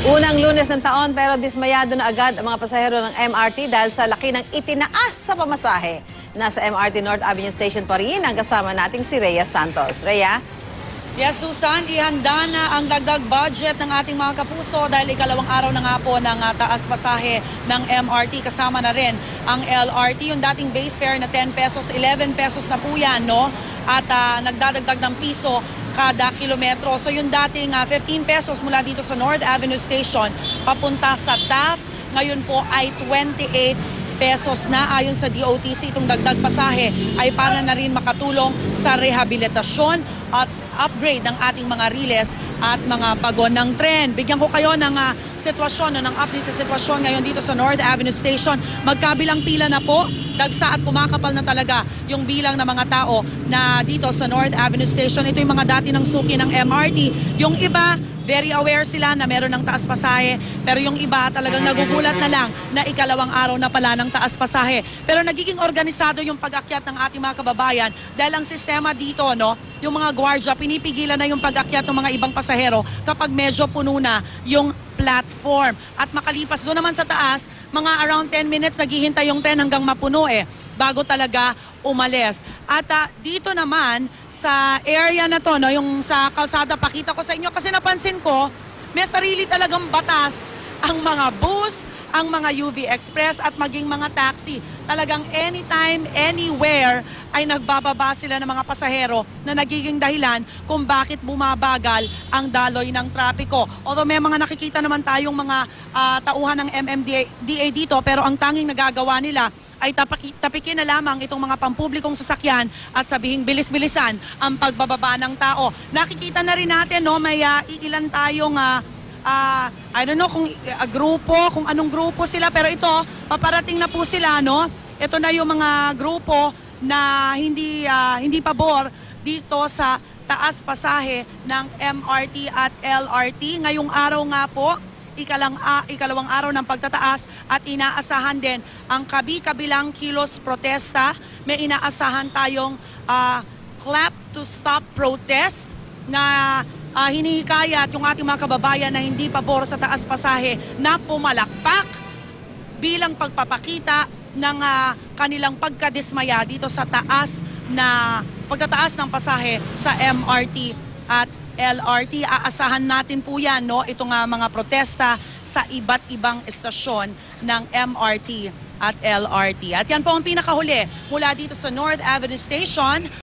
Unang Lunes ng taon pero dismayado na agad ang mga pasahero ng MRT dahil sa laki ng itinaas sa pamasahe. Nasa MRT North Avenue Station pa rin ang kasama nating si Rhea Santos. Rhea? Yes, Susan, ihanda na ang dagdag budget ng ating mga kapuso dahil ikalawang araw na nga po ng taas pasahe ng MRT. Kasama na rin ang LRT, yung dating base fare na 10 pesos, 11 pesos na po yan, no? At nagdadagdag ng piso kada kilometro. So yung dating 15 pesos mula dito sa North Avenue Station papunta sa Taft, ngayon po ay 28 pesos na. Ayon sa DOTC, itong dagdag pasahe ay para na rin makatulong sa rehabilitasyon at upgrade ng ating mga riles at mga bagon ng tren. Bigyan ko kayo ng sitwasyon, ng update sa sitwasyon ngayon dito sa North Avenue Station. Magkabilang pila na po, dagsa at kumakapal na talaga yung bilang ng mga tao na dito sa North Avenue Station. Ito yung mga dati ng suki ng MRT. Yung iba, very aware sila na meron ng taas pasahe, pero yung iba talagang nagugulat na lang na ikalawang araw na pala ng taas pasahe. Pero nagiging organisado yung pag-akyat ng ating mga kababayan dahil ang sistema dito, no, yung mga gwardiya, pinipigilan na yung pag-akyat ng mga ibang pasahero kapag medyo puno na yung platform. At makalipas doon naman sa taas, mga around 10 minutes naghihintay yung tren hanggang mapuno bago talaga umalis. At dito naman sa area na to, no, yung sa kalsada, pakita ko sa inyo kasi napansin ko, may sarili talagang batas ang mga bus, ang mga UV Express at maging mga taxi. Talagang anytime, anywhere ay nagbababa sila ng mga pasahero na nagiging dahilan kung bakit bumabagal ang daloy ng trapiko. Although may mga nakikita naman tayong mga tauhan ng MMDA dito, pero ang tanging nagagawa nila ay tapikin na lamang itong mga pampublikong sasakyan at sabihing bilis-bilisan ang pagbababa ng tao. Nakikita na rin natin, no, may iilan tayong I don't know kung grupo, kung anong grupo sila, pero ito, paparating na po sila, no? Ito na yung mga grupo na hindi pabor dito sa taas pasahe ng MRT at LRT. Ngayong araw nga po, ikalawang araw ng pagtataas at inaasahan din ang kabi-kabilang kilos protesta. May inaasahan tayong clap to stop protest na hinihikayat yung ating mga kababayan na hindi pabor sa taas pasahe na pumalakpak bilang pagpapakita ng kanilang pagkadismaya dito sa pagtataas ng pasahe sa MRT at LRT. Aasahan natin po yan, no? Itong mga protesta sa iba't ibang estasyon ng MRT at LRT. At yan po ang pinakahuli mula dito sa North Avenue Station.